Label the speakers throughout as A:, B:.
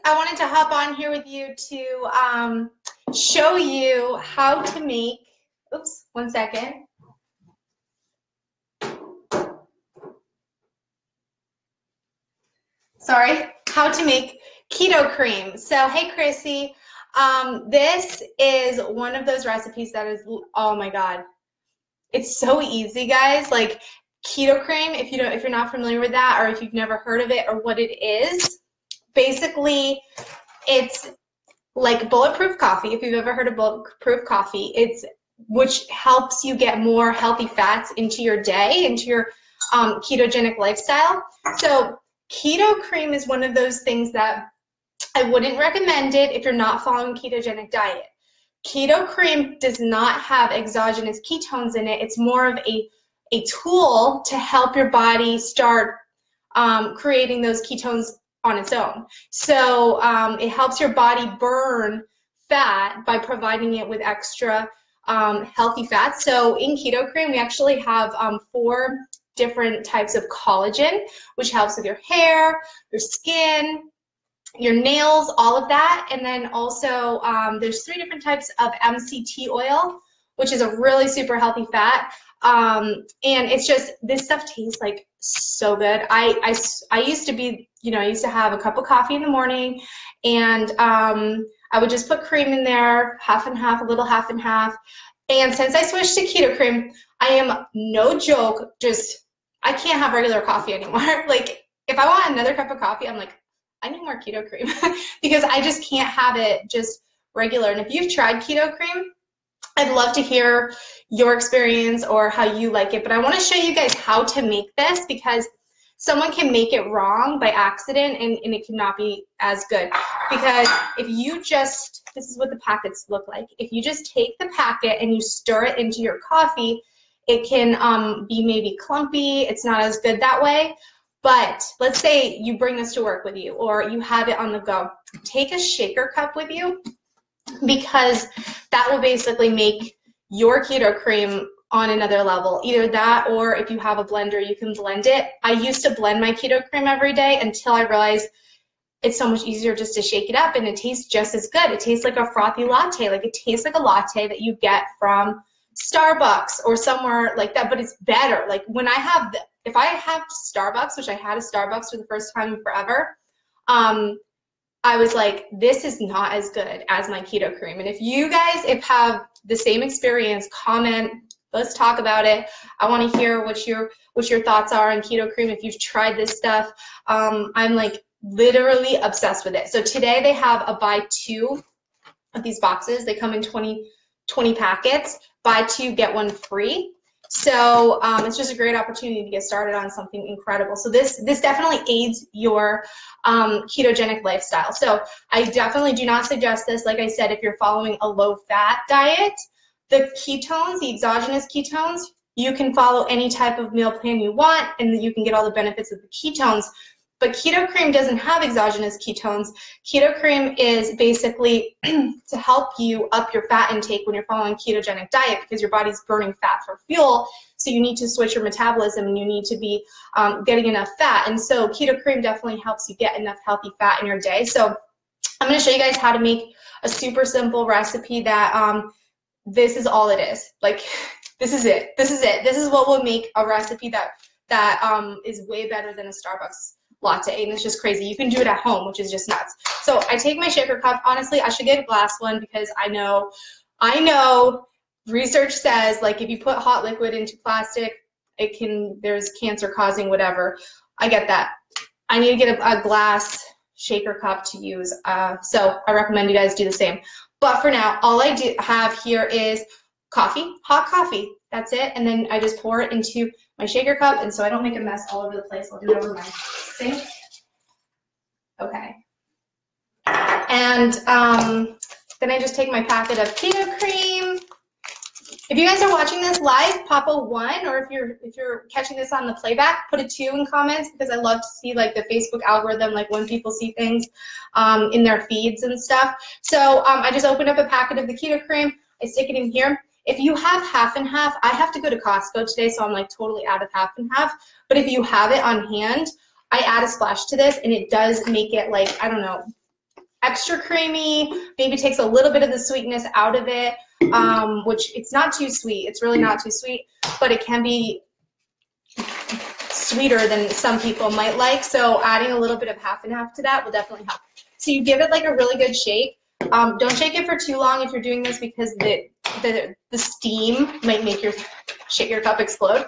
A: I wanted to hop on here with you to show you how to make, oops, 1 second. Sorry, how to make keto cream. So, hey, Chrissy, this is one of those recipes that is, oh my God, it's so easy, guys. Like keto cream, if you're not familiar with that, or if you've never heard of it or what it is, basically it's like bulletproof coffee. If you've ever heard of bulletproof coffee, which helps you get more healthy fats into your day, into your ketogenic lifestyle. So keto cream is one of those things that I wouldn't recommend it if you're not following a ketogenic diet. Keto cream does not have exogenous ketones in it. It's more of a tool to help your body start creating those ketones on its own. So it helps your body burn fat by providing it with extra healthy fats. So in keto cream, we actually have 4 different types of collagen, which helps with your hair, your skin, your nails, all of that. And then also there's 3 different types of MCT oil, which is a really super healthy fat. And it's just, this stuff tastes like so good. I used to be, I used to have a cup of coffee in the morning, and I would just put cream in there, half and half, a little half and half. And since I switched to keto cream, I am, no joke, I can't have regular coffee anymore. Like if I want another cup of coffee, I'm like, I need more keto cream because I just can't have it just regular. And if you've tried keto cream, I'd love to hear your experience or how you like it. But I want to show you guys how to make this, because someone can make it wrong by accident and it cannot be as good. Because if you just, this is what the packets look like. If you just take the packet and you stir it into your coffee, it can be maybe clumpy. It's not as good that way. But let's say you bring this to work with you, or you have it on the go. Take a shaker cup with you, because that will basically make your keto cream on another level. Either that, or if you have a blender, you can blend it. I used to blend my keto cream every day until I realized it's so much easier just to shake it up, and it tastes just as good. It tastes like a frothy latte. Like it tastes like a latte that you get from Starbucks or somewhere like that, but it's better. Like when I have, if I have Starbucks, which I had a Starbucks for the first time in forever, I was like, this is not as good as my keto cream. And if you guys have the same experience, comment, let's talk about it. I want to hear what your thoughts are on keto cream. If you've tried this stuff, I'm like literally obsessed with it. So today they have a buy 2 of these boxes. They come in 20 packets, buy 2, get 1 free. So it's just a great opportunity to get started on something incredible. So this definitely aids your ketogenic lifestyle. So I definitely do not suggest this. Like I said, if you're following a low-fat diet, the ketones, the exogenous ketones, you can follow any type of meal plan you want, and you can get all the benefits of the ketones. But keto cream doesn't have exogenous ketones. Keto cream is basically to help you up your fat intake when you're following a ketogenic diet, because your body's burning fat for fuel. So you need to switch your metabolism, and you need to be getting enough fat. And so keto cream definitely helps you get enough healthy fat in your day. So I'm going to show you guys how to make a super simple recipe that this is all it is. Like this is it. This is it. This is what will make a recipe that is way better than a Starbucks latte, and it's just crazy. You can do it at home, which is just nuts. So I take my shaker cup. Honestly, I should get a glass one, because I know research says, like, if you put hot liquid into plastic, there's cancer causing whatever. I get that. I need to get a glass shaker cup to use. So I recommend you guys do the same. But for now, all I have here is coffee, hot coffee. That's it. And then I just pour it into my shaker cup, and so I don't make a mess all over the place, I'll do it over my sink. Okay. And then I just take my packet of keto cream. If you guys are watching this live, pop a 1, or if you're catching this on the playback, put a 2 in comments, because I love to see like the Facebook algorithm, like when people see things in their feeds and stuff. So I just opened up a packet of the keto cream. I stick it in here. If you have half and half, I have to go to Costco today, so I'm like totally out of half and half. But if you have it on hand, I add a splash to this, and it does make it like, I don't know, extra creamy, maybe takes a little bit of the sweetness out of it, which it's not too sweet. It's really not too sweet, but it can be sweeter than some people might like. So adding a little bit of half and half to that will definitely help. So you give it like a really good shake. Don't shake it for too long if you're doing this, because the steam might make your cup explode.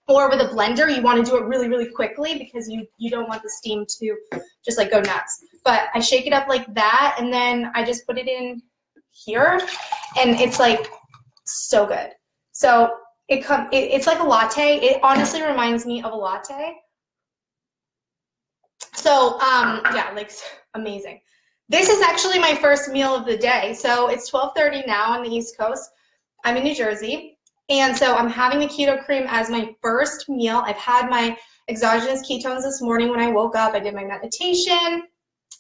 A: Or with a blender, you want to do it really, really quickly, because you don't want the steam to just like go nuts. But I shake it up like that, and then I just put it in here, and it's like so good. So it's like a latte. It honestly reminds me of a latte. So yeah, like amazing. This is actually my first meal of the day. So it's 12:30 now on the East Coast. I'm in New Jersey. And so I'm having the Keto Kreme as my first meal. I've had my exogenous ketones this morning when I woke up. I did my meditation,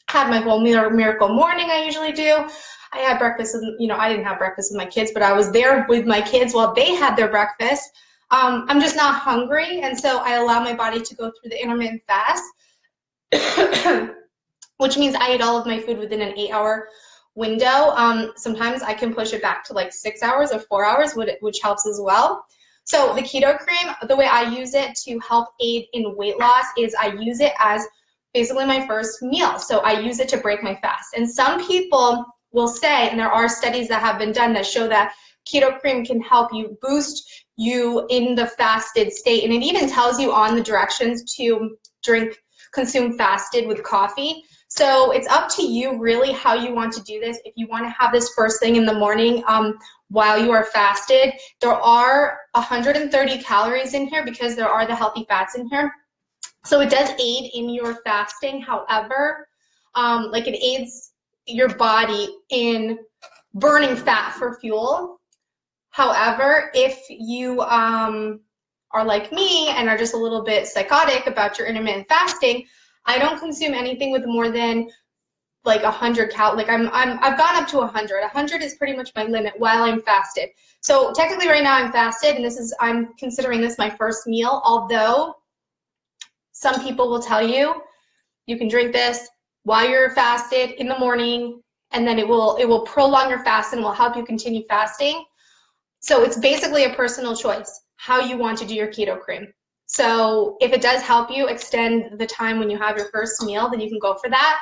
A: had my whole miracle morning I usually do. I had breakfast, I didn't have breakfast with my kids, but I was there with my kids while they had their breakfast. I'm just not hungry, and so I allow my body to go through the intermittent fast, which means I eat all of my food within an 8-hour window. Sometimes I can push it back to like 6 hours or 4 hours, which helps as well. So the Keto Kreme, the way I use it to help aid in weight loss is I use it as basically my first meal. So I use it to break my fast. And some people will say, and there are studies that have been done that show that Keto Kreme can help you boost you in the fasted state. And it even tells you on the directions to consume fasted with coffee. So it's up to you really how you want to do this. If you want to have this first thing in the morning while you are fasted, there are 130 calories in here because there are the healthy fats in here. So it does aid in your fasting. However, like it aids your body in burning fat for fuel. However, if you are like me and are just a little bit psychotic about your intermittent fasting, I don't consume anything with more than like 100 calories. Like I've gone up to 100. 100 is pretty much my limit while I'm fasted. So technically right now I'm fasted, and I'm considering this my first meal, although some people will tell you you can drink this while you're fasted in the morning, and then it will prolong your fast and will help you continue fasting. So it's basically a personal choice how you want to do your Keto Kreme. So if it does help you extend the time when you have your first meal, then you can go for that.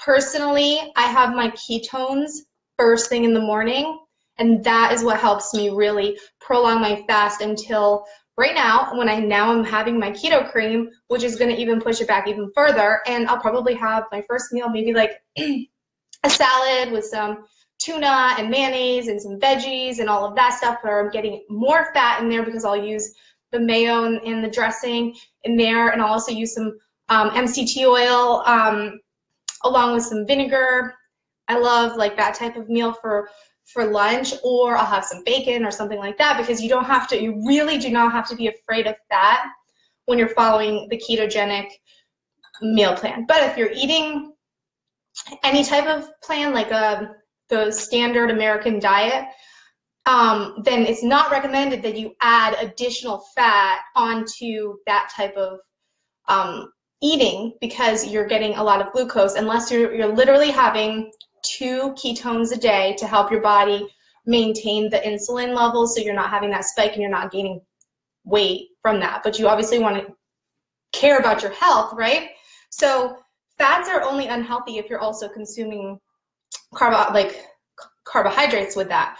A: Personally, I have my ketones first thing in the morning, and that is what helps me really prolong my fast until right now, when I'm having my Keto Kreme, which is going to even push it back even further. And I'll probably have my first meal maybe like a salad with some tuna and mayonnaise and some veggies and all of that stuff, where I'm getting more fat in there because I'll use the mayo and the dressing in there, and I'll also use some MCT oil along with some vinegar. I love like that type of meal for lunch, or I'll have some bacon or something like that, because you really do not have to be afraid of fat when you're following the ketogenic meal plan. But if you're eating any type of plan, like the standard American diet, then it's not recommended that you add additional fat onto that type of eating, because you're getting a lot of glucose, unless you're literally having 2 ketones a day to help your body maintain the insulin levels, so you're not having that spike and you're not gaining weight from that. But you obviously want to care about your health, right? So fats are only unhealthy if you're also consuming carbohydrates with that.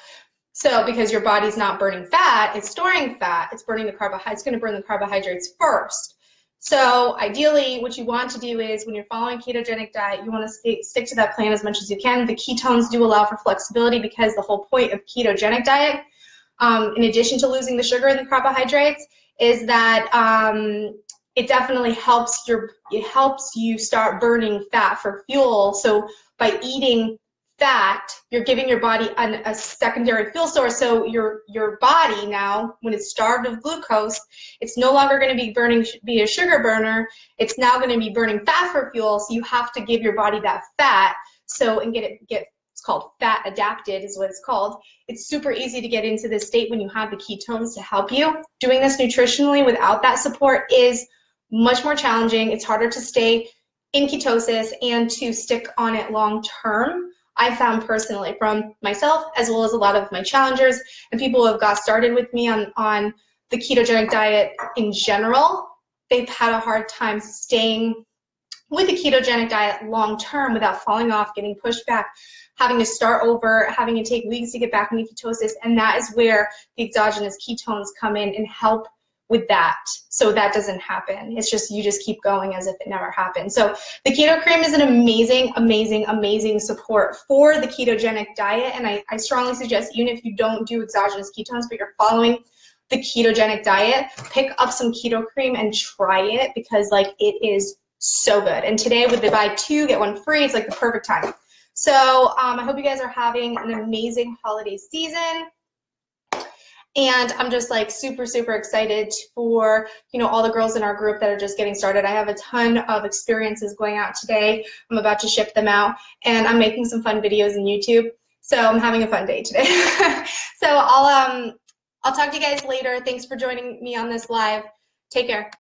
A: So because your body's not burning fat, it's storing fat, it's burning the carbohydrates, it's going to burn the carbohydrates first. So ideally, what you want to do is, when you're following a ketogenic diet, you want to stick to that plan as much as you can. The ketones do allow for flexibility, because the whole point of ketogenic diet, in addition to losing the sugar and the carbohydrates, is that it definitely helps you start burning fat for fuel. So by eating fat, you're giving your body a secondary fuel source. So your body now, when it's starved of glucose, it's no longer going to be a sugar burner. It's now going to be burning fat for fuel. So you have to give your body that fat. So and get it's called fat adapted is what it's called. It's super easy to get into this state when you have the ketones to help you. Doing this nutritionally without that support is much more challenging. It's harder to stay in ketosis and to stick on it long term. I found personally from myself as well as a lot of my challengers and people who have got started with me on the ketogenic diet in general, they've had a hard time staying with the ketogenic diet long term without falling off, getting pushed back, having to start over, having to take weeks to get back into ketosis. And that is where the exogenous ketones come in and help with that, so that doesn't happen. It's just, you just keep going as if it never happened. So the Keto Kreme is an amazing, amazing, amazing support for the ketogenic diet. And I strongly suggest, even if you don't do exogenous ketones, but you're following the ketogenic diet, pick up some Keto Kreme and try it, because like it is so good. And today with the buy two, get one free, it's like the perfect time. So I hope you guys are having an amazing holiday season. And I'm just like super, super excited for, you know, all the girls in our group that are just getting started. I have a ton of experiences going out today. I'm about to ship them out, and I'm making some fun videos on YouTube. So I'm having a fun day today. So I'll talk to you guys later. Thanks for joining me on this live. Take care.